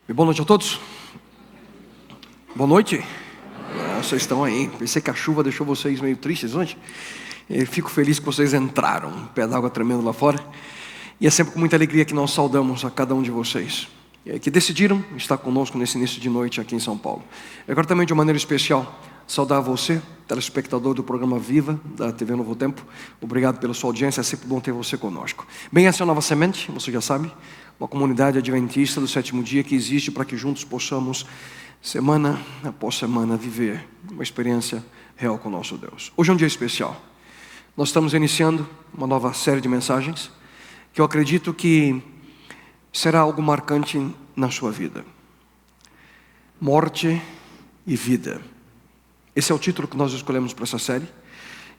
Boa noite a todos. Boa noite. Vocês estão aí. Pensei que a chuva deixou vocês meio tristes hoje. Eu fico feliz que vocês entraram. Um pé d'água tremendo lá fora. E é sempre com muita alegria que nós saudamos a cada um de vocês que decidiram estar conosco nesse início de noite aqui em São Paulo. Eu quero também, de uma maneira especial, saudar você, telespectador do programa Viva, da TV Novo Tempo. Obrigado pela sua audiência, é sempre bom ter você conosco. Bem, essa é a Nova Semente, você já sabe, uma comunidade adventista do sétimo dia que existe para que juntos possamos, semana após semana, viver uma experiência real com o nosso Deus. Hoje é um dia especial. Nós estamos iniciando uma nova série de mensagens que eu acredito que será algo marcante na sua vida. Morte e vida. Esse é o título que nós escolhemos para essa série.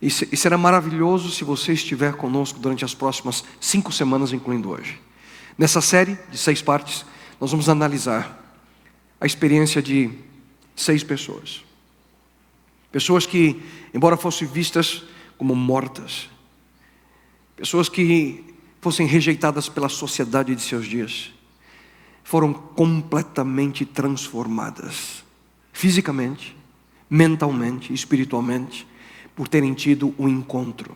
E será maravilhoso se você estiver conosco durante as próximas 5 semanas, incluindo hoje. Nessa série de 6 partes, nós vamos analisar a experiência de 6 pessoas. Pessoas que, embora fossem vistas como mortas, pessoas que fossem rejeitadas pela sociedade de seus dias, foram completamente transformadas, fisicamente, mentalmente, espiritualmente, por terem tido um encontro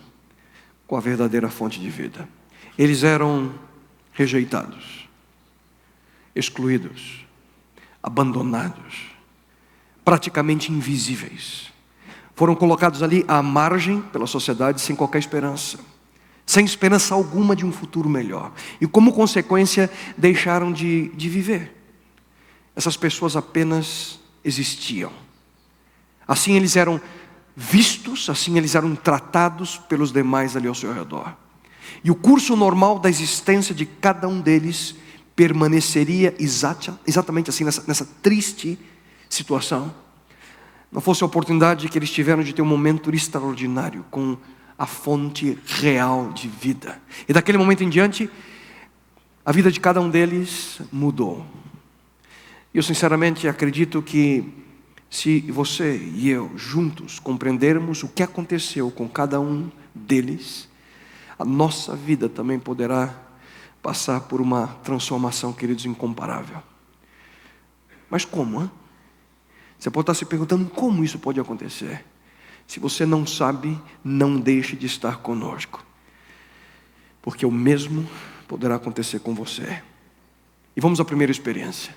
com a verdadeira fonte de vida. Eles eram rejeitados, excluídos, abandonados, praticamente invisíveis. Foram colocados ali à margem pela sociedade sem qualquer esperança, sem esperança alguma de um futuro melhor. E como consequência, deixaram de viver. Essas pessoas apenas existiam. Assim eles eram vistos, assim eles eram tratados pelos demais ali ao seu redor. E o curso normal da existência de cada um deles permaneceria exatamente assim, nessa triste situação. Não fosse a oportunidade que eles tiveram de ter um momento extraordinário com a fonte real de vida. E daquele momento em diante, a vida de cada um deles mudou. Eu sinceramente acredito que se você e eu juntos compreendermos o que aconteceu com cada um deles, a nossa vida também poderá passar por uma transformação, queridos, incomparável. Mas como, hein? Você pode estar se perguntando como isso pode acontecer. Se você não sabe, não deixe de estar conosco, porque o mesmo poderá acontecer com você. E vamos à primeira experiência.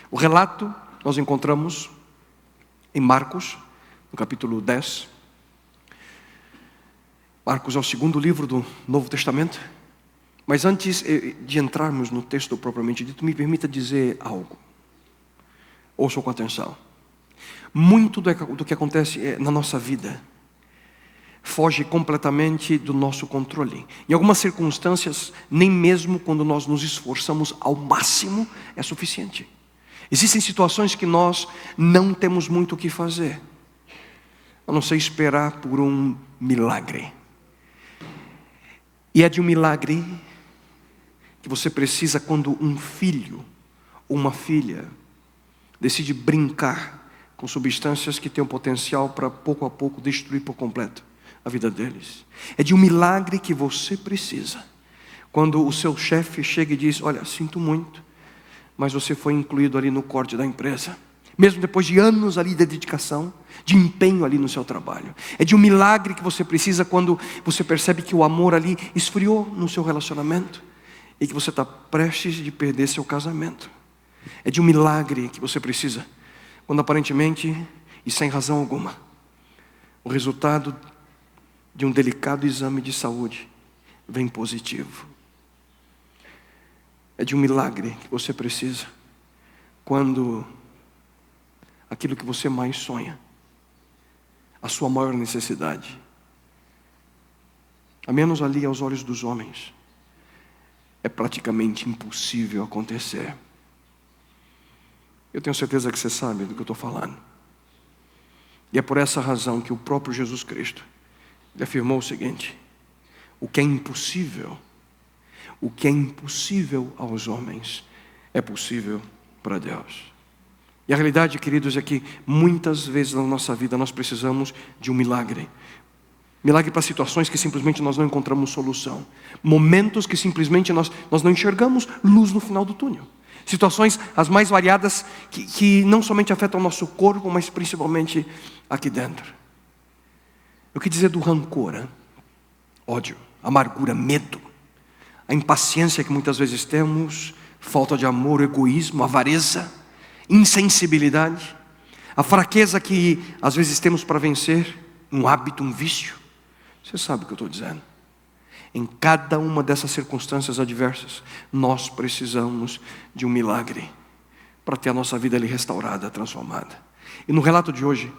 O relato nós encontramos em Marcos, no capítulo 10. Marcos é o segundo livro do Novo Testamento. Mas antes de entrarmos no texto propriamente dito, me permita dizer algo. Ouçam com atenção. Muito do que acontece na nossa vida foge completamente do nosso controle. Em algumas circunstâncias, nem mesmo quando nós nos esforçamos ao máximo, é suficiente. Existem situações que nós não temos muito o que fazer, a não ser esperar por um milagre. E é de um milagre que você precisa quando um filho ou uma filha decide brincar com substâncias que têm o potencial para pouco a pouco destruir por completo a vida deles. É de um milagre que você precisa quando o seu chefe chega e diz: olha, sinto muito, mas você foi incluído ali no corte da empresa, mesmo depois de anos ali de dedicação, de empenho ali no seu trabalho. É de um milagre que você precisa quando você percebe que o amor ali esfriou no seu relacionamento e que você está prestes de perder seu casamento. É de um milagre que você precisa quando aparentemente, e sem razão alguma, o resultado de um delicado exame de saúde vem positivo. É de um milagre que você precisa quando aquilo que você mais sonha, a sua maior necessidade, a menos ali aos olhos dos homens, é praticamente impossível acontecer. Eu tenho certeza que você sabe do que eu estou falando. E é por essa razão que o próprio Jesus Cristo ele afirmou o seguinte: o que é impossível aos homens é possível para Deus. E a realidade, queridos, é que muitas vezes na nossa vida nós precisamos de um milagre. Milagre para situações que simplesmente nós não encontramos solução. Momentos que simplesmente nós não enxergamos luz no final do túnel. Situações as mais variadas que não somente afetam o nosso corpo, mas principalmente aqui dentro. O que dizer do rancor, hein? Ódio, amargura, medo, a impaciência que muitas vezes temos, falta de amor, egoísmo, avareza, insensibilidade, a fraqueza que às vezes temos para vencer, um hábito, um vício. Você sabe o que eu estou dizendo. Em cada uma dessas circunstâncias adversas, nós precisamos de um milagre para ter a nossa vida ali restaurada, transformada. E no relato de hoje,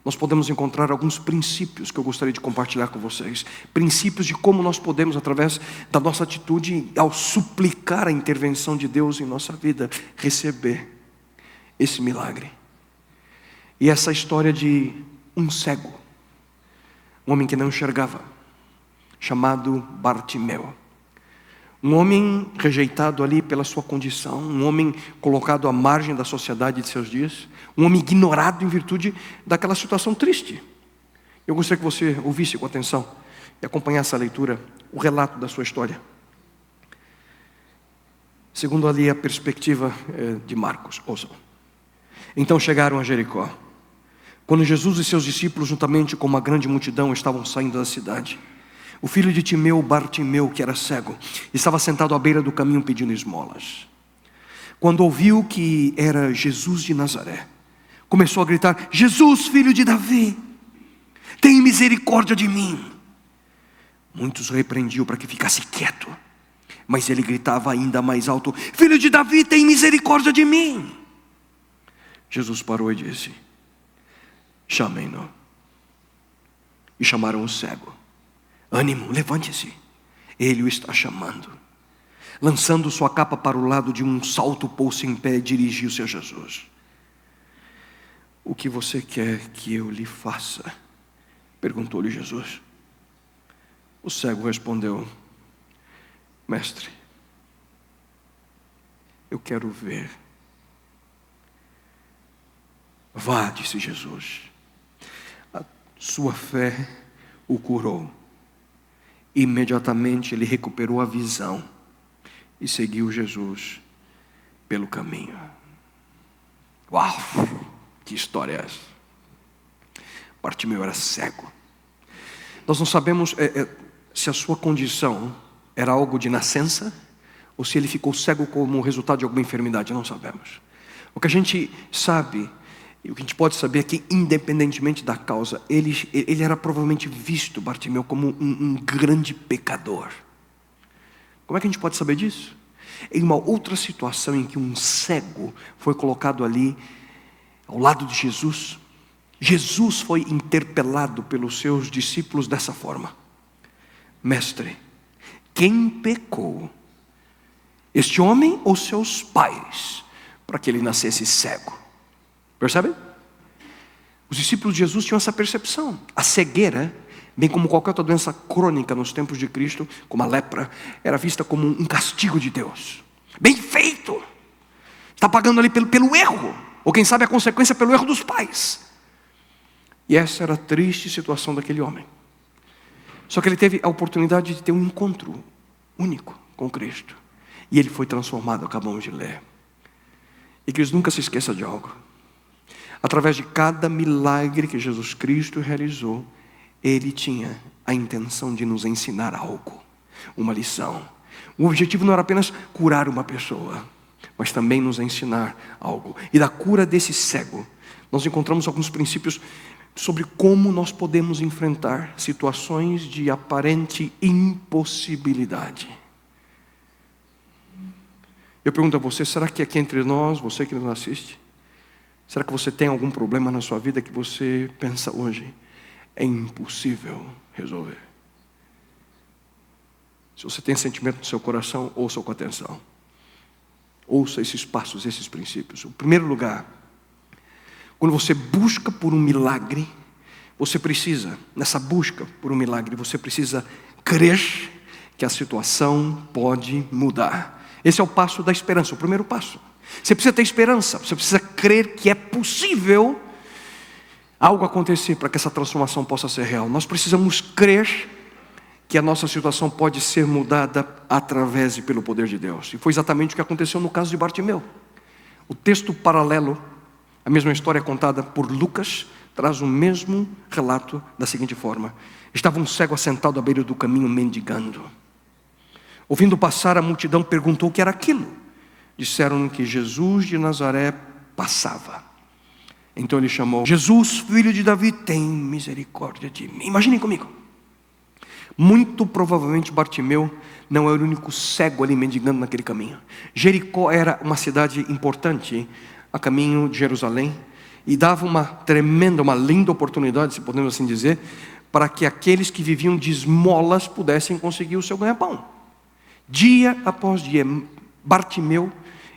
nós podemos encontrar alguns princípios que eu gostaria de compartilhar com vocês. Princípios de como nós podemos, através da nossa atitude, ao suplicar a intervenção de Deus em nossa vida, receber esse milagre. E essa história de um cego, um homem que não enxergava, chamado Bartimeu. Um homem rejeitado ali pela sua condição, um homem colocado à margem da sociedade de seus dias, um homem ignorado em virtude daquela situação triste. Eu gostaria que você ouvisse com atenção e acompanhasse a leitura, o relato da sua história, segundo ali a perspectiva de Marcos. Ouçam. Então chegaram a Jericó. Quando Jesus e seus discípulos, juntamente com uma grande multidão, estavam saindo da cidade, o filho de Timeu, Bartimeu, que era cego, estava sentado à beira do caminho pedindo esmolas. Quando ouviu que era Jesus de Nazaré, começou a gritar: Jesus, filho de Davi, tem misericórdia de mim. Muitos repreendiam para que ficasse quieto, mas ele gritava ainda mais alto: Filho de Davi, tem misericórdia de mim. Jesus parou e disse: chamem-no. E chamaram o cego. Ânimo, levante-se, ele o está chamando. Lançando sua capa para o lado, de um salto pôs-se em pé e dirigiu-se a Jesus. O que você quer que eu lhe faça? Perguntou-lhe Jesus. O cego respondeu: Mestre, eu quero ver. Vá, disse Jesus, a sua fé o curou. Imediatamente ele recuperou a visão e seguiu Jesus pelo caminho. Uau, que história é essa? Bartimeu era cego. Nós não sabemos se a sua condição era algo de nascença ou se ele ficou cego como resultado de alguma enfermidade. Não sabemos. O que a gente sabe, e o que a gente pode saber é que, independentemente da causa, ele era provavelmente visto, Bartimeu, como um grande pecador. Como é que a gente pode saber disso? Em uma outra situação em que um cego foi colocado ali ao lado de Jesus, Jesus foi interpelado pelos seus discípulos dessa forma: Mestre, quem pecou, este homem ou seus pais, para que ele nascesse cego? Percebe? Os discípulos de Jesus tinham essa percepção. A cegueira, bem como qualquer outra doença crônica nos tempos de Cristo, como a lepra, era vista como um castigo de Deus. Bem feito! Está pagando ali pelo erro, ou quem sabe a consequência pelo erro dos pais. E essa era a triste situação daquele homem. Só que ele teve a oportunidade de ter um encontro único com Cristo. E ele foi transformado, acabamos de ler. E que eles nunca se esqueçam de algo. Através de cada milagre que Jesus Cristo realizou, Ele tinha a intenção de nos ensinar algo, uma lição. O objetivo não era apenas curar uma pessoa, mas também nos ensinar algo. E da cura desse cego, nós encontramos alguns princípios sobre como nós podemos enfrentar situações de aparente impossibilidade. Eu pergunto a você, será que aqui entre nós, você que nos assiste, será que você tem algum problema na sua vida que você pensa hoje é impossível resolver? Se você tem sentimento no seu coração, ouça com atenção. Ouça esses passos, esses princípios. Em primeiro lugar, quando você busca por um milagre, você precisa, nessa busca por um milagre, você precisa crer que a situação pode mudar. Esse é o passo da esperança, o primeiro passo. Você precisa ter esperança, você precisa crer que é possível algo acontecer para que essa transformação possa ser real. Nós precisamos crer que a nossa situação pode ser mudada através e pelo poder de Deus. E foi exatamente o que aconteceu no caso de Bartimeu. O texto paralelo, a mesma história contada por Lucas, traz o mesmo relato da seguinte forma: estava um cego assentado à beira do caminho mendigando. Ouvindo passar, a multidão perguntou o que era aquilo. Disseram que Jesus de Nazaré passava. Então ele chamou: Jesus, filho de Davi, tem misericórdia de mim. Imaginem comigo. Muito provavelmente Bartimeu não era o único cego ali mendigando naquele caminho. Jericó era uma cidade importante a caminho de Jerusalém e dava uma tremenda, uma linda oportunidade, se podemos assim dizer, para que aqueles que viviam de esmolas pudessem conseguir o seu ganha-pão. Dia após dia, Bartimeu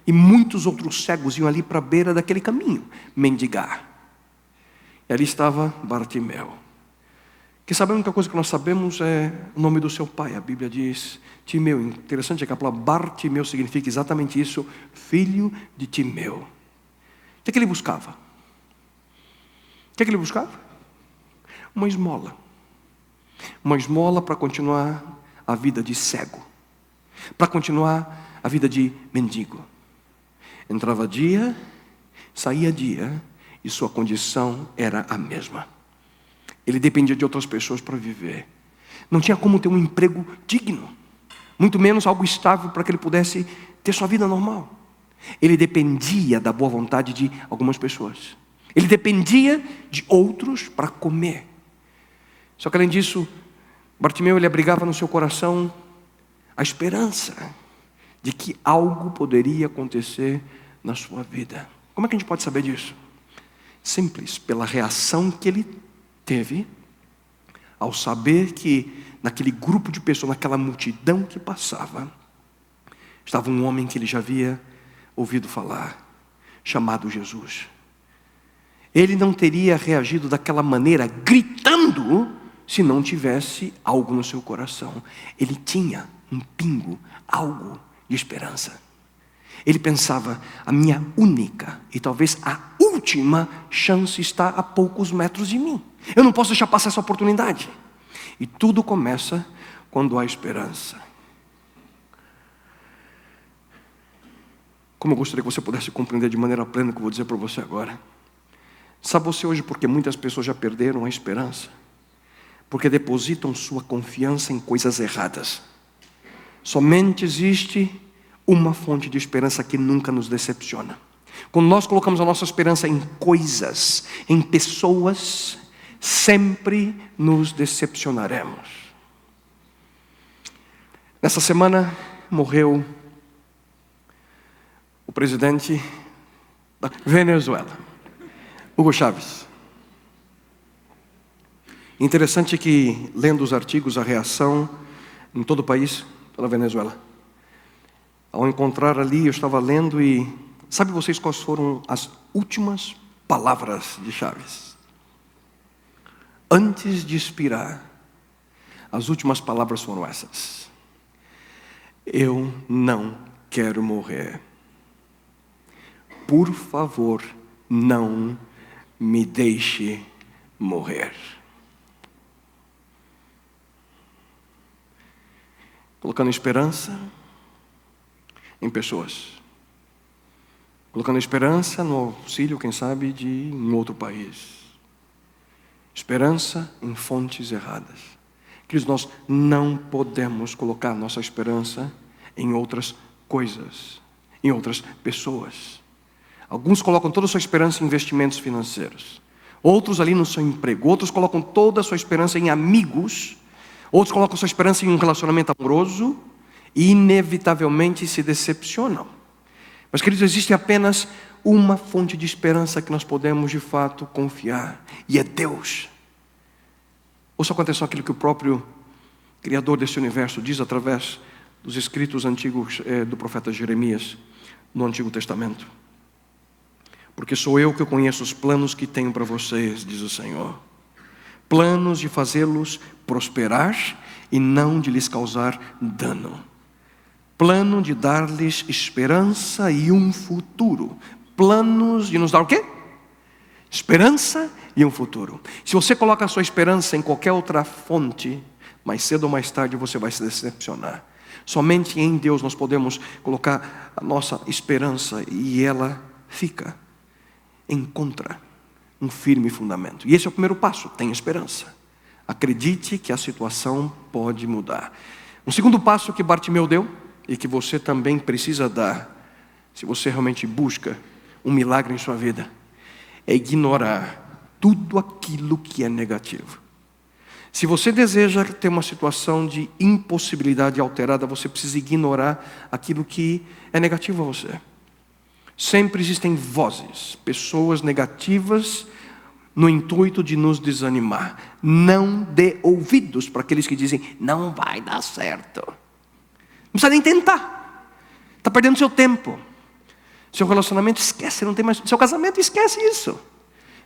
e muitos outros cegos iam ali para a beira daquele caminho mendigar. E ali estava Bartimeu, que sabe a única coisa que nós sabemos é o nome do seu pai. A Bíblia diz Timeu. Interessante é que a palavra Bartimeu significa exatamente isso: filho de Timeu. O que é que ele buscava? O que é que ele buscava? Uma esmola. Uma esmola para continuar a vida de cego, para continuar a vida de mendigo. Entrava dia, saía dia, e sua condição era a mesma. Ele dependia de outras pessoas para viver. Não tinha como ter um emprego digno, muito menos algo estável para que ele pudesse ter sua vida normal. Ele dependia da boa vontade de algumas pessoas. Ele dependia de outros para comer. Só que além disso, Bartimeu, ele abrigava no seu coração a esperança de que algo poderia acontecer na sua vida. Como é que a gente pode saber disso? Simples, pela reação que ele teve ao saber que naquele grupo de pessoas, naquela multidão que passava, estava um homem que ele já havia ouvido falar, chamado Jesus. Ele não teria reagido daquela maneira, gritando, se não tivesse algo no seu coração. Ele tinha um pingo, algo de esperança. Ele pensava: a minha única e talvez a última chance está a poucos metros de mim. Eu não posso deixar passar essa oportunidade. E tudo começa quando há esperança. Como eu gostaria que você pudesse compreender de maneira plena o que eu vou dizer para você agora. Sabe você hoje porque muitas pessoas já perderam a esperança? Porque depositam sua confiança em coisas erradas. Somente existe uma fonte de esperança que nunca nos decepciona. Quando nós colocamos a nossa esperança em coisas, em pessoas, sempre nos decepcionaremos. Nessa semana morreu o presidente da Venezuela, Hugo Chávez. Interessante que, lendo os artigos, a reação em todo o país pela Venezuela. Ao encontrar ali, eu estava lendo e... sabe vocês quais foram as últimas palavras de Chávez? Antes de expirar, as últimas palavras foram essas: eu não quero morrer. Por favor, não me deixe morrer. Colocando esperança em pessoas. Colocando esperança no auxílio, quem sabe, de um outro país. Esperança em fontes erradas. Queridos, nós não podemos colocar nossa esperança em outras coisas, em outras pessoas. Alguns colocam toda a sua esperança em investimentos financeiros. Outros ali no seu emprego. Outros colocam toda a sua esperança em amigos. Outros colocam sua esperança em um relacionamento amoroso e inevitavelmente se decepcionam. Mas, queridos, existe apenas uma fonte de esperança que nós podemos de fato confiar, e é Deus. Ouça aconteceu aquilo que o próprio Criador desse universo diz através dos escritos antigos do profeta Jeremias no Antigo Testamento. Porque sou eu que conheço os planos que tenho para vocês, diz o Senhor. Planos de fazê-los prosperar e não de lhes causar dano. Plano de dar-lhes esperança e um futuro. Planos de nos dar o quê? Esperança e um futuro. Se você coloca a sua esperança em qualquer outra fonte, mais cedo ou mais tarde você vai se decepcionar. Somente em Deus nós podemos colocar a nossa esperança e ela encontra um firme fundamento. E esse é o primeiro passo, tenha esperança. Acredite que a situação pode mudar. Um segundo passo que Bartimeu deu, e que você também precisa dar, se você realmente busca um milagre em sua vida, é ignorar tudo aquilo que é negativo. Se você deseja ter uma situação de impossibilidade alterada, você precisa ignorar aquilo que é negativo a você. Sempre existem vozes, pessoas negativas, no intuito de nos desanimar. Não dê ouvidos para aqueles que dizem, não vai dar certo. Não precisa nem tentar. Está perdendo seu tempo. Seu relacionamento, esquece, não tem mais. Seu casamento, esquece isso.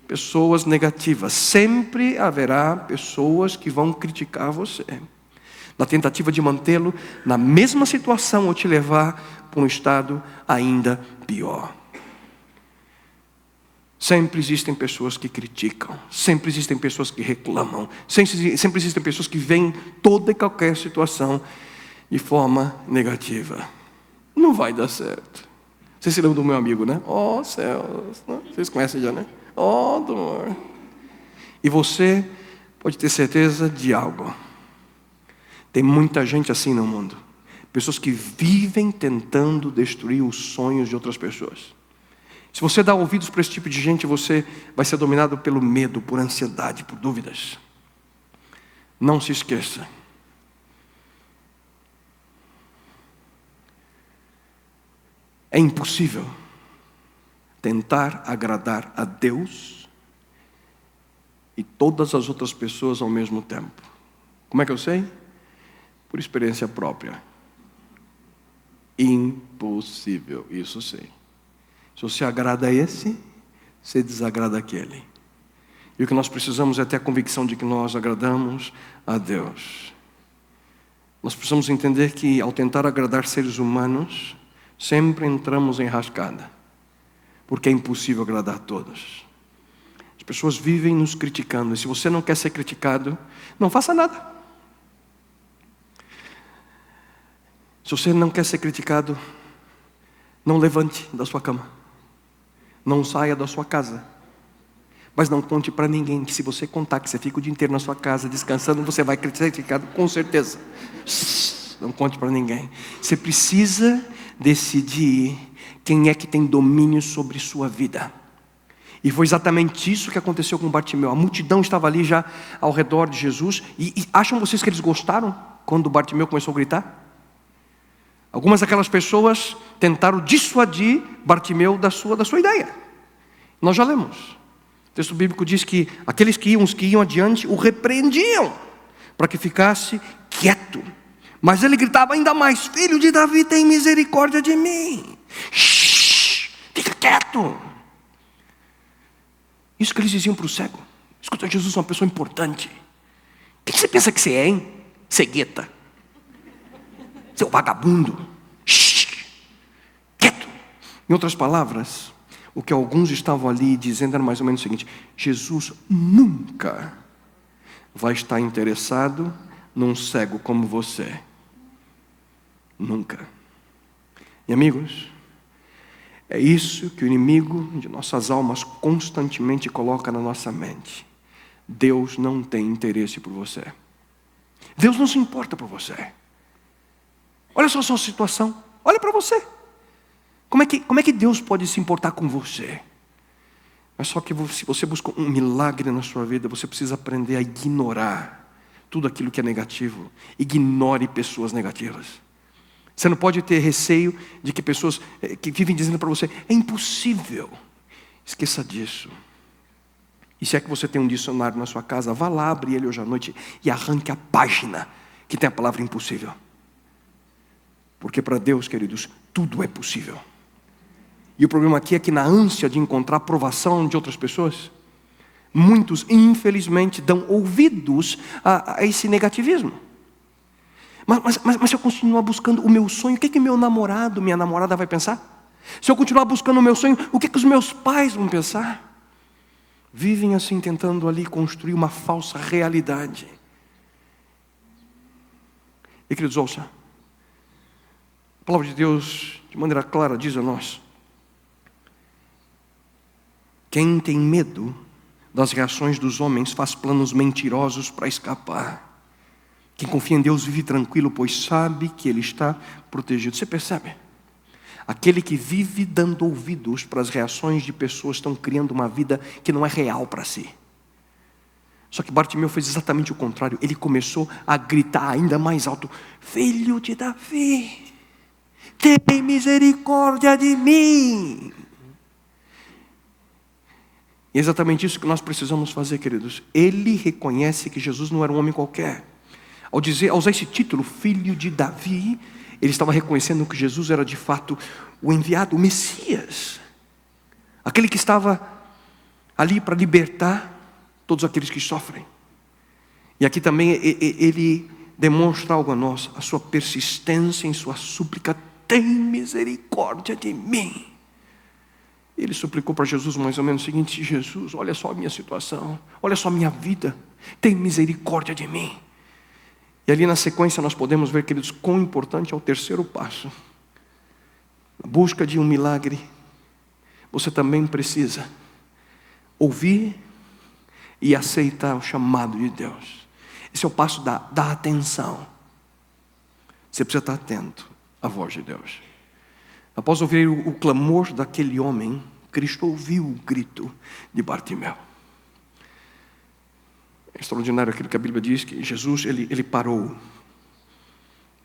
Pessoas negativas. Sempre haverá pessoas que vão criticar você, na tentativa de mantê-lo na mesma situação ou te levar para um estado ainda pior. Sempre existem pessoas que criticam, sempre existem pessoas que reclamam, sempre existem pessoas que veem toda e qualquer situação de forma negativa. Não vai dar certo. Vocês se lembram do meu amigo, né? Oh céus, vocês conhecem já, né? Oh dor. E você pode ter certeza de algo. Tem muita gente assim no mundo. Pessoas que vivem tentando destruir os sonhos de outras pessoas. Se você dá ouvidos para esse tipo de gente, você vai ser dominado pelo medo, por ansiedade, por dúvidas. Não se esqueça. É impossível tentar agradar a Deus e todas as outras pessoas ao mesmo tempo. Como é que eu sei? Por experiência própria. Impossível, isso sei. Se você agrada a esse, você desagrada aquele. E o que nós precisamos é ter a convicção de que nós agradamos a Deus. Nós precisamos entender que ao tentar agradar seres humanos, sempre entramos em rascada. Porque é impossível agradar a todos. As pessoas vivem nos criticando. E se você não quer ser criticado, não faça nada. Se você não quer ser criticado, não levante da sua cama. Não saia da sua casa. Mas não conte para ninguém, que se você contar que você fica o dia inteiro na sua casa descansando, você vai ser criticado com certeza. Não conte para ninguém. Você precisa decidir quem é que tem domínio sobre sua vida. E foi exatamente isso que aconteceu com Bartimeu. A multidão estava ali já ao redor de Jesus. E acham vocês que eles gostaram quando Bartimeu começou a gritar? Algumas daquelas pessoas tentaram dissuadir Bartimeu da sua ideia. Nós já lemos. O texto bíblico diz que aqueles os que iam adiante o repreendiam para que ficasse quieto. Mas ele gritava ainda mais: Filho de Davi, tem misericórdia de mim. Shhh, fica quieto. Isso que eles diziam para o cego. Escuta, Jesus é uma pessoa importante. O que você pensa que você é, hein? Cegueta. Seu vagabundo. Shhh, quieto. Em outras palavras, o que alguns estavam ali dizendo era mais ou menos o seguinte: Jesus nunca vai estar interessado num cego como você. Nunca. E amigos, é isso que o inimigo de nossas almas constantemente coloca na nossa mente. Deus não tem interesse por você. Deus não se importa por você. Olha só a sua situação. Olha para você. Como é que Deus pode se importar com você? Mas só que se você busca um milagre na sua vida, você precisa aprender a ignorar tudo aquilo que é negativo. Ignore pessoas negativas. Você não pode ter receio de que pessoas que vivem dizendo para você: é impossível. Esqueça disso. E se é que você tem um dicionário na sua casa, vá lá, abre ele hoje à noite e arranque a página que tem a palavra impossível. Porque para Deus, queridos, tudo é possível. E o problema aqui é que na ânsia de encontrar aprovação de outras pessoas, muitos, infelizmente, dão ouvidos a esse negativismo. Mas se eu continuar buscando o meu sonho, o que meu namorado, minha namorada vai pensar? Se eu continuar buscando o meu sonho, o que os meus pais vão pensar? Vivem assim, tentando ali construir uma falsa realidade. E queridos, ouça, palavra de Deus, de maneira clara, diz a nós: quem tem medo das reações dos homens faz planos mentirosos para escapar. Quem confia em Deus vive tranquilo, pois sabe que Ele está protegido. Você percebe? Aquele que vive dando ouvidos para as reações de pessoas estão criando uma vida que não é real para si. Só que Bartimeu fez exatamente o contrário. Ele começou a gritar ainda mais alto: Filho de Davi, tem misericórdia de mim. E é exatamente isso que nós precisamos fazer, queridos. Ele reconhece que Jesus não era um homem qualquer. Ao usar esse título, Filho de Davi, ele estava reconhecendo que Jesus era de fato o enviado, o Messias. Aquele que estava ali para libertar todos aqueles que sofrem. E aqui também ele demonstra algo a nós, a sua persistência em sua súplica: tem misericórdia de mim. Ele suplicou para Jesus mais ou menos o seguinte: Jesus, olha só a minha situação, olha só a minha vida, tem misericórdia de mim. E ali na sequência nós podemos ver, queridos, quão importante é o terceiro passo. Na busca de um milagre, você também precisa ouvir e aceitar o chamado de Deus. Esse é o passo da atenção. Você precisa estar atento à voz de Deus. Após ouvir o clamor daquele homem, Cristo ouviu o grito de Bartimeu. É extraordinário aquilo que a Bíblia diz, que Jesus, ele parou.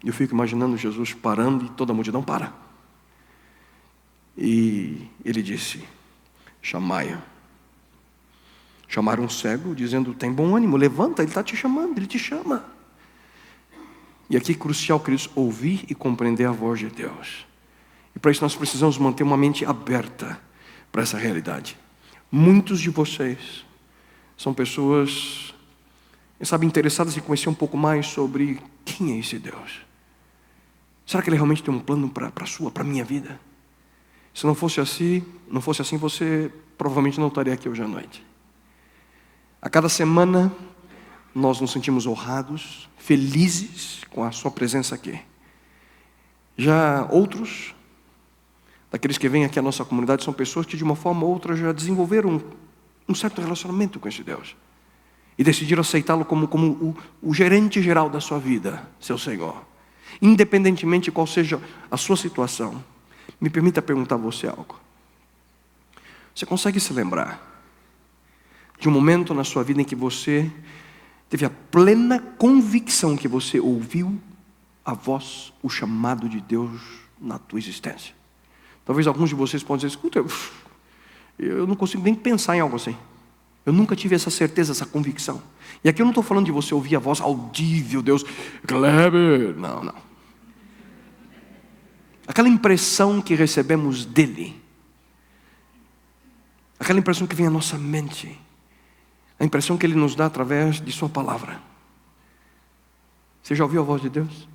Eu fico imaginando Jesus parando e toda a multidão para. E ele disse: chamai-o. Chamaram um cego, dizendo: tem bom ânimo, levanta, ele está te chamando, ele te chama. E aqui é crucial, queridos, ouvir e compreender a voz de Deus. E para isso nós precisamos manter uma mente aberta para essa realidade. Muitos de vocês são pessoas, quem sabe, interessadas em conhecer um pouco mais sobre quem é esse Deus. Será que Ele realmente tem um plano para a minha vida? Se não fosse assim, você provavelmente não estaria aqui hoje à noite. A cada semana nós nos sentimos honrados, felizes com a sua presença aqui. Já outros, daqueles que vêm aqui à nossa comunidade, são pessoas que de uma forma ou outra já desenvolveram um certo relacionamento com esse Deus. E decidiram aceitá-lo como o gerente geral da sua vida, seu Senhor. Independentemente de qual seja a sua situação, me permita perguntar a você algo. Você consegue se lembrar de um momento na sua vida em que você teve a plena convicção que você ouviu a voz, o chamado de Deus na tua existência? Talvez alguns de vocês possam dizer: escuta, eu não consigo nem pensar em algo assim. Eu nunca tive essa certeza, essa convicção. E aqui eu não estou falando de você ouvir a voz audível, Deus, Kleber, não. Aquela impressão que recebemos dEle, aquela impressão que vem à nossa mente, a impressão que Ele nos dá através de Sua palavra. Você já ouviu a voz de Deus?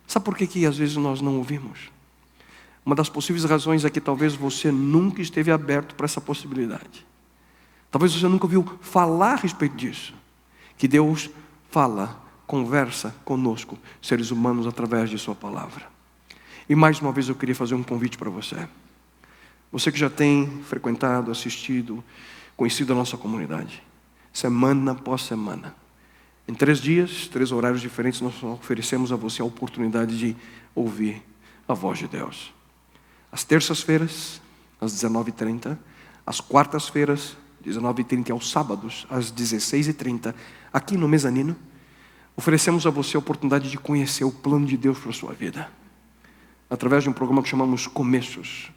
Sabe por que às vezes nós não ouvimos? Uma das possíveis razões é que talvez você nunca esteve aberto para essa possibilidade. Talvez você nunca ouviu falar a respeito disso. Que Deus fala, conversa conosco, seres humanos, através de Sua palavra. E mais uma vez eu queria fazer um convite para você. Você que já tem frequentado, assistido, conhecido a nossa comunidade, semana após semana, em 3 dias, 3 horários diferentes, nós oferecemos a você a oportunidade de ouvir a voz de Deus. Às terças-feiras, às 19h30, às quartas-feiras, 19h30, e aos sábados, às 16h30, aqui no mezanino, oferecemos a você a oportunidade de conhecer o plano de Deus para a sua vida. Através de um programa que chamamos Começos,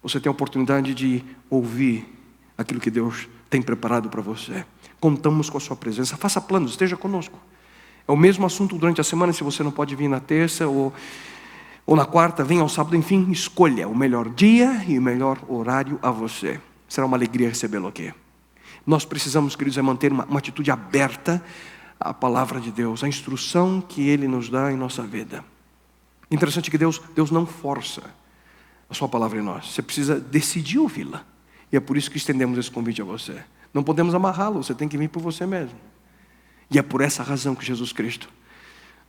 você tem a oportunidade de ouvir aquilo que Deus tem preparado para você. Contamos com a sua presença. Faça planos, esteja conosco. É o mesmo assunto durante a semana. Se você não pode vir na terça ou na quarta, venha ao sábado. Enfim, escolha o melhor dia e o melhor horário a você. Será uma alegria recebê-lo aqui. Nós precisamos, queridos, manter uma atitude aberta à palavra de Deus, à instrução que Ele nos dá em nossa vida. Interessante que Deus não força a sua palavra em nós. Você precisa decidir ouvi-la. E é por isso que estendemos esse convite a você. Não podemos amarrá-lo, você tem que vir por você mesmo. E é por essa razão que Jesus Cristo,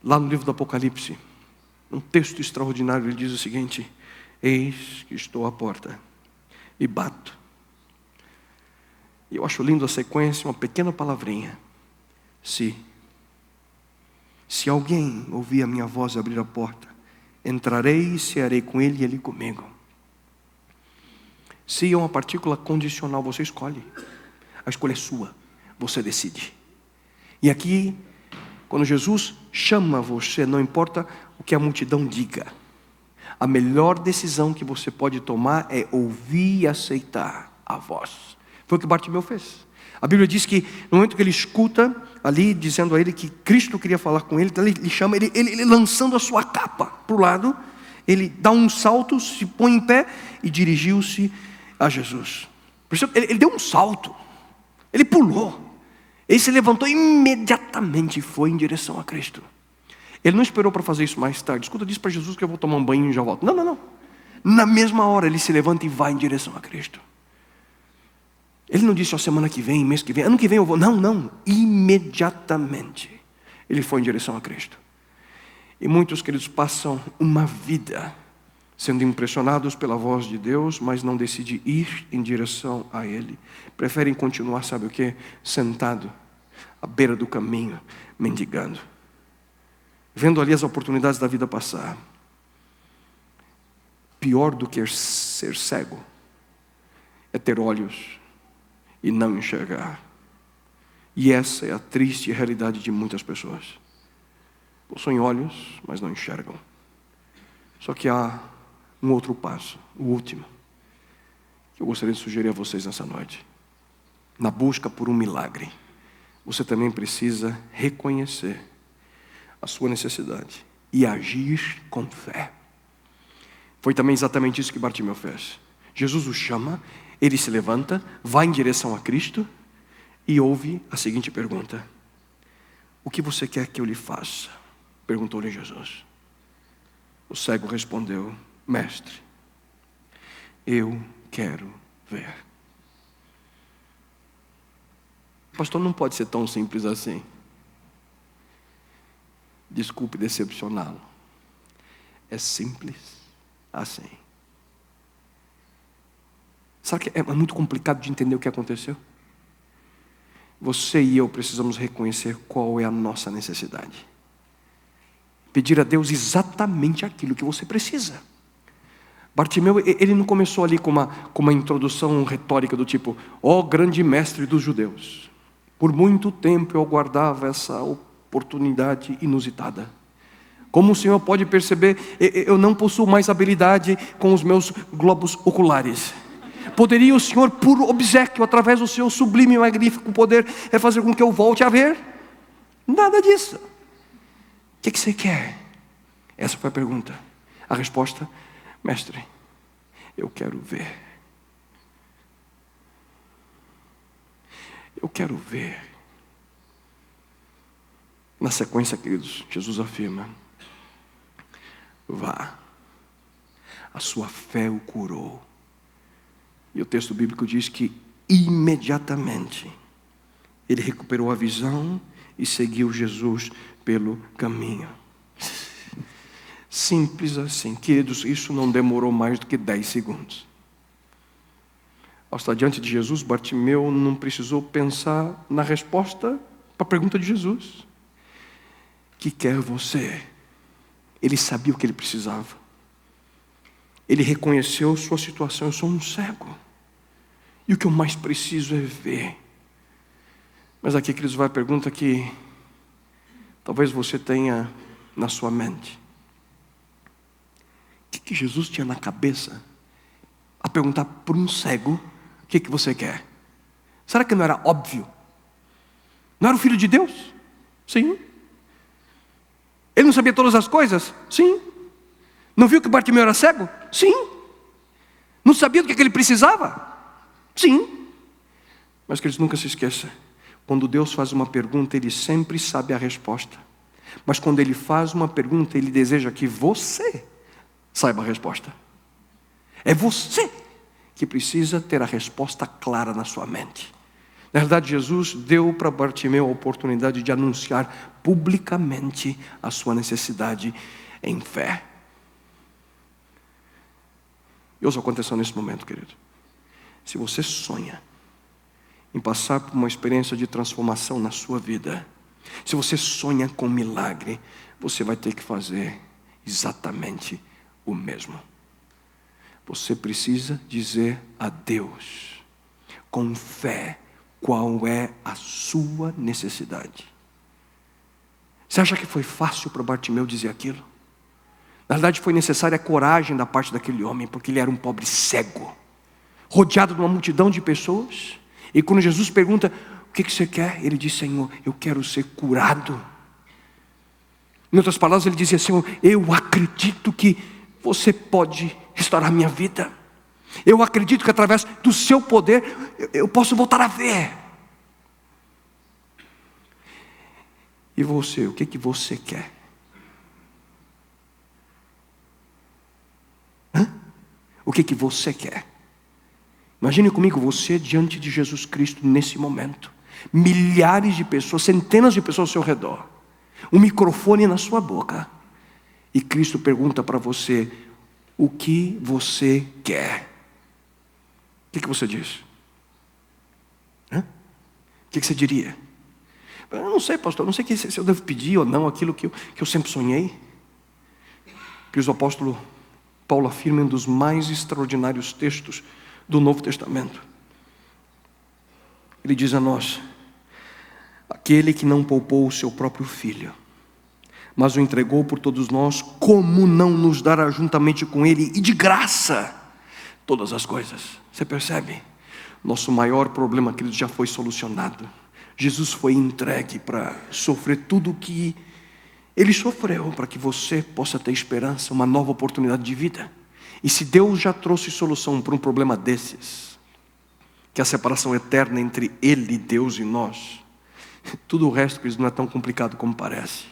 lá no livro do Apocalipse, num texto extraordinário, ele diz o seguinte: eis que estou à porta e bato. E eu acho lindo a sequência, uma pequena palavrinha: se alguém ouvir a minha voz e abrir a porta, entrarei e cearei com ele e ele comigo. Se é uma partícula condicional, você escolhe. A escolha é sua, você decide. E aqui, quando Jesus chama você, não importa o que a multidão diga, a melhor decisão que você pode tomar é ouvir e aceitar a voz. Foi o que Bartimeu fez. A Bíblia diz que no momento que ele escuta ali, dizendo a ele que Cristo queria falar com ele, então ele chama ele lançando a sua capa para o lado, ele dá um salto, se põe em pé e dirigiu-se a Jesus. Ele deu um salto, ele pulou, ele se levantou imediatamente e foi em direção a Cristo. Ele não esperou para fazer isso mais tarde. Escuta, diz para Jesus que eu vou tomar um banho e já volto. Não. Na mesma hora ele se levanta e vai em direção a Cristo. Ele não disse, semana que vem, mês que vem, ano que vem eu vou. Não. Imediatamente ele foi em direção a Cristo. E muitos, queridos, passam uma vida sendo impressionados pela voz de Deus, mas não decidem ir em direção a Ele. Preferem continuar, sabe o quê? Sentado à beira do caminho, mendigando, vendo ali as oportunidades da vida passar. Pior do que ser cego é ter olhos e não enxergar. E essa é a triste realidade de muitas pessoas. Possuem olhos, mas não enxergam. Só que há um outro passo, o último, que eu gostaria de sugerir a vocês nessa noite. Na busca por um milagre, você também precisa reconhecer a sua necessidade e agir com fé. Foi também exatamente isso que Bartimeu fez. Jesus o chama, ele se levanta, vai em direção a Cristo e ouve a seguinte pergunta: o que você quer que eu lhe faça? Perguntou-lhe Jesus. O cego respondeu: mestre, eu quero ver. Pastor, não pode ser tão simples assim. Desculpe decepcioná-lo. É simples assim. Sabe que é muito complicado de entender o que aconteceu? Você e eu precisamos reconhecer qual é a nossa necessidade. Pedir a Deus exatamente aquilo que você precisa. Bartimeu, ele não começou ali com uma introdução retórica do tipo: ó grande mestre dos judeus, por muito tempo eu aguardava essa oportunidade inusitada. Como o senhor pode perceber, eu não possuo mais habilidade com os meus globos oculares. Poderia o senhor, por obséquio, através do seu sublime e magnífico poder, fazer com que eu volte a ver? Nada disso. O que você quer? Essa foi a pergunta. A resposta: mestre, eu quero ver. Eu quero ver. Na sequência, queridos, Jesus afirma: vá, a sua fé o curou. E o texto bíblico diz que imediatamente ele recuperou a visão e seguiu Jesus pelo caminho. Simples assim. Queridos, isso não demorou mais do que 10 segundos. Ao estar diante de Jesus, Bartimeu não precisou pensar na resposta para a pergunta de Jesus: que quer você? Ele sabia o que ele precisava. Ele reconheceu sua situação: eu sou um cego, e o que eu mais preciso é ver. Mas aqui, queridos, vai a pergunta que talvez você tenha na sua mente: o que Jesus tinha na cabeça a perguntar para um cego: o que você quer? Será que não era óbvio? Não era o Filho de Deus? Sim. Ele não sabia todas as coisas? Sim. Não viu que Bartimeu era cego? Sim. Não sabia do que ele precisava? Sim. Mas que eles nunca se esqueçam: quando Deus faz uma pergunta, Ele sempre sabe a resposta. Mas quando Ele faz uma pergunta, Ele deseja que você saiba a resposta. É você que precisa ter a resposta clara na sua mente. Na verdade, Jesus deu para Bartimeu a oportunidade de anunciar publicamente a sua necessidade. em fé. E ouça aconteceu nesse momento, querido. Se você sonha em passar por uma experiência de transformação na sua vida, se você sonha com milagre, você vai ter que fazer exatamente o mesmo. Você precisa dizer a Deus, com fé, qual é a sua necessidade. Você acha que foi fácil para Bartimeu dizer aquilo? Na verdade foi necessária a coragem da parte daquele homem, porque ele era um pobre cego, rodeado de uma multidão de pessoas. E quando Jesus pergunta, o que você quer? Ele diz, Senhor, eu quero ser curado. Em outras palavras, ele dizia, Senhor, eu acredito que você pode restaurar minha vida. Eu acredito que através do seu poder, eu posso voltar a ver. E você, o que você quer? O que você quer? Imagine comigo você diante de Jesus Cristo nesse momento. Milhares de pessoas, centenas de pessoas ao seu redor. Um microfone na sua boca. E Cristo pergunta para você, o que você quer? O que você diz? O que você diria? Eu não sei, pastor, não sei se eu devo pedir ou não aquilo que eu sempre sonhei. Que o apóstolo Paulo afirma em um dos mais extraordinários textos do Novo Testamento. Ele diz a nós, aquele que não poupou o seu próprio filho, mas o entregou por todos nós, como não nos dará juntamente com ele, e de graça, todas as coisas? Você percebe? Nosso maior problema, querido, já foi solucionado. Jesus foi entregue para sofrer tudo o que Ele sofreu, para que você possa ter esperança, uma nova oportunidade de vida. E se Deus já trouxe solução para um problema desses, que é a separação eterna entre Ele, Deus e nós, tudo o resto, queridos, não é tão complicado como parece.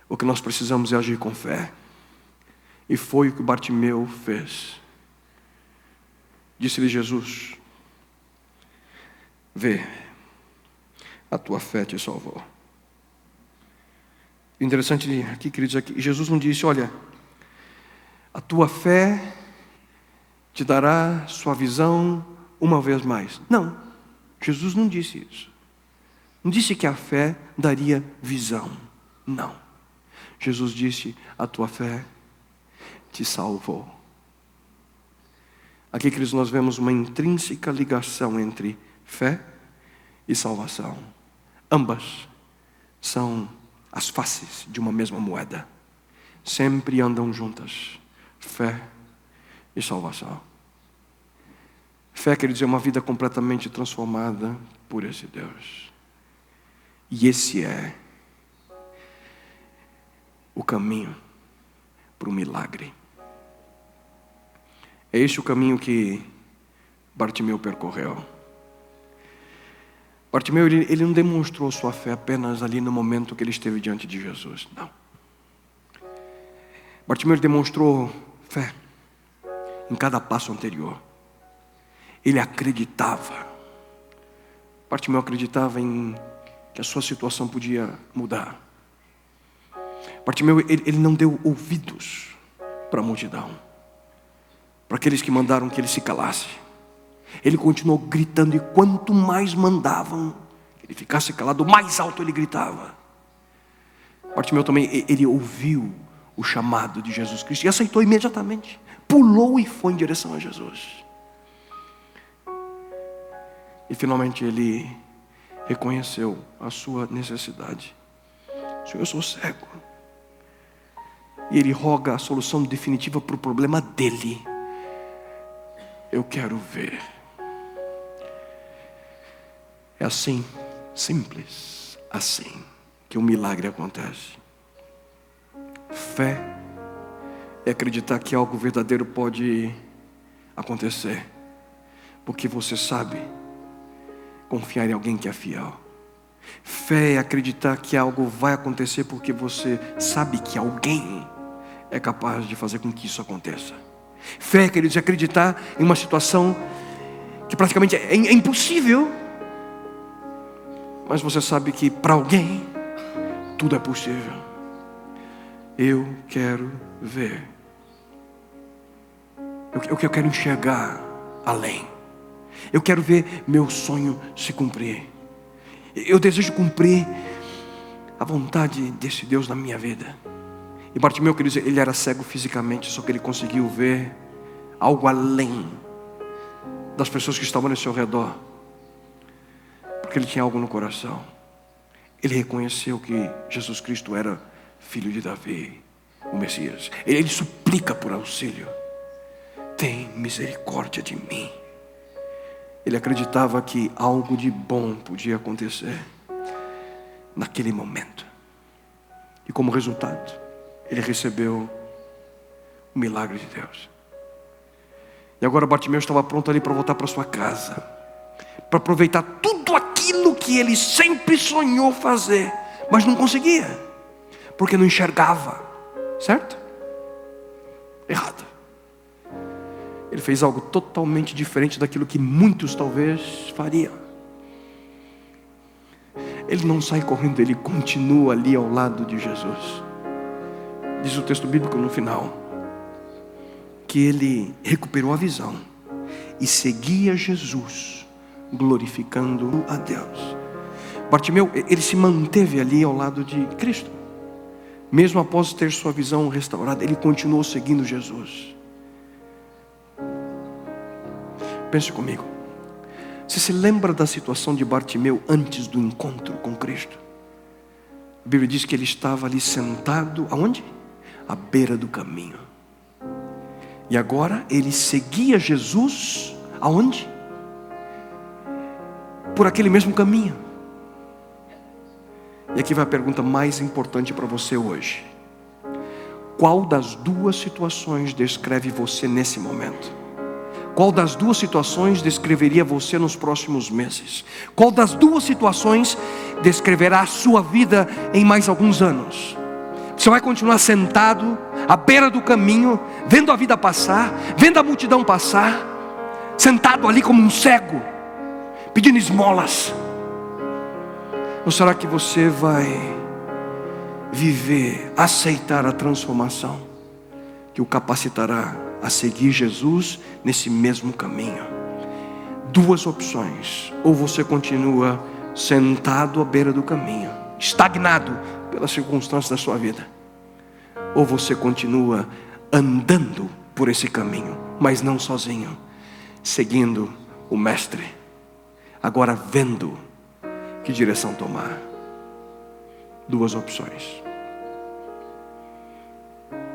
O que nós precisamos é agir com fé. E foi o que Bartimeu fez. Disse-lhe Jesus, vê, a tua fé te salvou. O interessante aqui, queridos, é que Jesus não disse, olha, a tua fé te dará sua visão uma vez mais. Não, Jesus não disse isso. Não disse que a fé daria visão. Não. Jesus disse, a tua fé te salvou. Aqui, queridos, nós vemos uma intrínseca ligação entre fé e salvação. Ambas são as faces de uma mesma moeda. Sempre andam juntas. Fé e salvação. Fé, queridos, é uma vida completamente transformada por esse Deus. E esse é o caminho para o milagre. É esse o caminho que Bartimeu percorreu. Bartimeu, ele não demonstrou sua fé apenas ali no momento que ele esteve diante de Jesus. Não. Bartimeu demonstrou fé em cada passo anterior. Ele acreditava. Bartimeu acreditava em que a sua situação podia mudar. Bartimeu, ele não deu ouvidos para a multidão, para aqueles que mandaram que ele se calasse. Ele continuou gritando, e quanto mais mandavam que ele ficasse calado, mais alto ele gritava. Bartimeu também, ele ouviu o chamado de Jesus Cristo e aceitou imediatamente. Pulou e foi em direção a Jesus. E finalmente ele reconheceu a sua necessidade. Senhor, eu sou cego. E ele roga a solução definitiva para o problema dele. Eu quero ver. É assim, simples, assim, que o milagre acontece. Fé é acreditar que algo verdadeiro pode acontecer, porque você sabe confiar em alguém que é fiel. Fé é acreditar que algo vai acontecer porque você sabe que alguém é capaz de fazer com que isso aconteça. Fé, queridos, é acreditar em uma situação que praticamente é impossível, mas você sabe que para alguém tudo é possível. Eu quero ver. Eu quero enxergar além. Eu quero ver meu sonho se cumprir. Eu desejo cumprir a vontade desse Deus na minha vida. E Bartimeu, quer dizer, ele era cego fisicamente, só que ele conseguiu ver algo além das pessoas que estavam ao seu redor, porque ele tinha algo no coração. Ele reconheceu que Jesus Cristo era filho de Davi, o Messias. Ele suplica por auxílio. Tem misericórdia de mim. Ele acreditava que algo de bom podia acontecer naquele momento. E como resultado, ele recebeu o milagre de Deus. E agora Bartimeu estava pronto ali para voltar para sua casa, para aproveitar tudo aquilo que ele sempre sonhou fazer, mas não conseguia, porque não enxergava. Certo? Errado. Ele fez algo totalmente diferente daquilo que muitos talvez fariam. Ele não sai correndo, ele continua ali ao lado de Jesus. Diz o texto bíblico no final que ele recuperou a visão e seguia Jesus, glorificando a Deus. Bartimeu, ele se manteve ali ao lado de Cristo. Mesmo após ter sua visão restaurada, ele continuou seguindo Jesus. Pense comigo. Você se lembra da situação de Bartimeu antes do encontro com Cristo? A Bíblia diz que ele estava ali sentado, aonde? À beira do caminho. E agora ele seguia Jesus, aonde? Por aquele mesmo caminho. E aqui vai a pergunta mais importante para você hoje. Qual das duas situações descreve você nesse momento? Qual das duas situações descreveria você nos próximos meses? Qual das duas situações descreverá a sua vida em mais alguns anos? Você vai continuar sentado à beira do caminho, vendo a vida passar, vendo a multidão passar, sentado ali como um cego, pedindo esmolas? Ou será que você vai viver, aceitar a transformação que o capacitará a seguir Jesus nesse mesmo caminho? Duas opções: ou você continua sentado à beira do caminho, estagnado pelas circunstâncias da sua vida, ou você continua andando por esse caminho, mas não sozinho, seguindo o Mestre, agora vendo que direção tomar. Duas opções.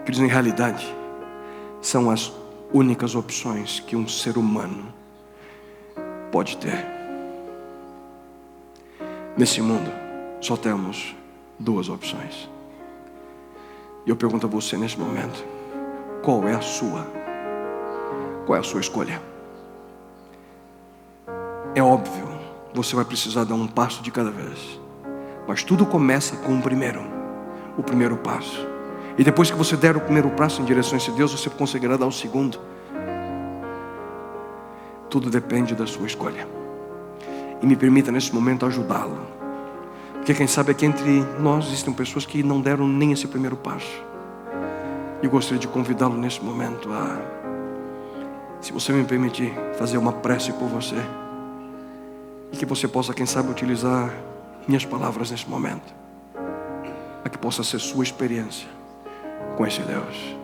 Queridos, em realidade, são as únicas opções que um ser humano pode ter. Nesse mundo, só temos duas opções. E eu pergunto a você nesse momento: qual é a sua? Qual é a sua escolha? É óbvio, você vai precisar dar um passo de cada vez, mas tudo começa com o primeiro passo. E depois que você der o primeiro passo em direção a esse Deus, você conseguirá dar o segundo. Tudo depende da sua escolha. E me permita nesse momento ajudá-lo, porque quem sabe aqui entre nós existem pessoas que não deram nem esse primeiro passo. E gostaria de convidá-lo nesse momento a, se você me permitir, fazer uma prece por você, e que você possa, quem sabe, utilizar minhas palavras nesse momento, para que possa ser sua experiência com esse Deus.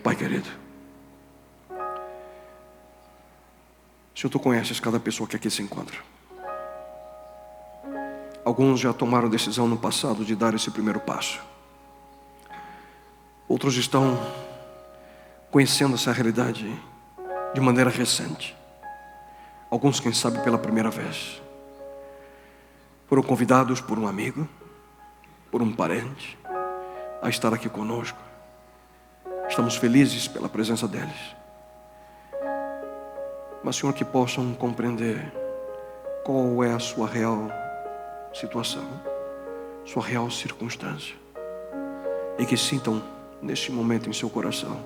Pai querido, Senhor, Tu conheces cada pessoa que aqui se encontra. Alguns já tomaram a decisão no passado de dar esse primeiro passo. Outros estão conhecendo essa realidade de maneira recente. Alguns, quem sabe, pela primeira vez. Foram convidados por um amigo, por um parente, a estar aqui conosco. Estamos felizes pela presença deles. Mas, Senhor, que possam compreender qual é a sua real situação, sua real circunstância, e que sintam neste momento em seu coração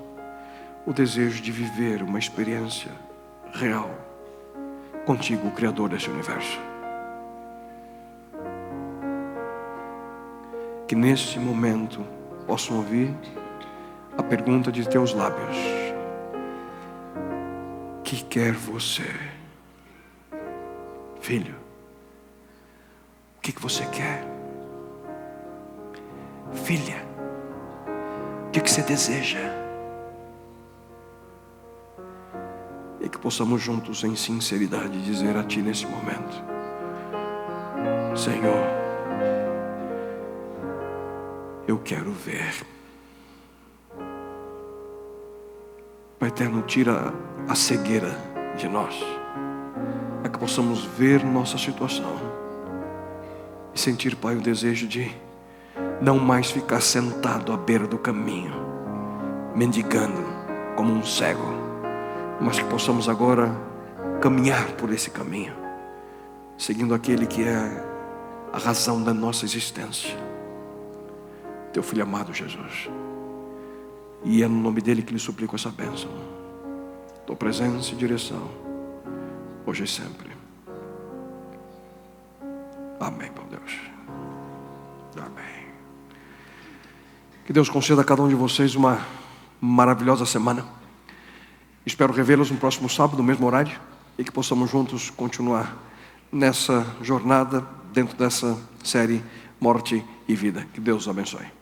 o desejo de viver uma experiência real contigo, o Criador desse universo. Que nesse momento possam ouvir a pergunta de teus lábios: que quer você? Filho, o que você quer? Filha, o que você deseja? E que possamos juntos em sinceridade dizer a Ti nesse momento: Senhor, eu quero ver. Pai eterno, tira a cegueira de nós, para que possamos ver nossa situação e sentir, Pai, o desejo de não mais ficar sentado à beira do caminho, mendigando como um cego, mas que possamos agora caminhar por esse caminho, seguindo aquele que é a razão da nossa existência, Teu Filho amado Jesus. E é no nome dele que lhe suplico essa bênção, tua presença e direção, hoje e sempre. Amém, meu Deus. Amém. Que Deus conceda a cada um de vocês uma maravilhosa semana. Espero revê-los no próximo sábado, no mesmo horário, e que possamos juntos continuar nessa jornada, dentro dessa série Morte e Vida. Que Deus os abençoe.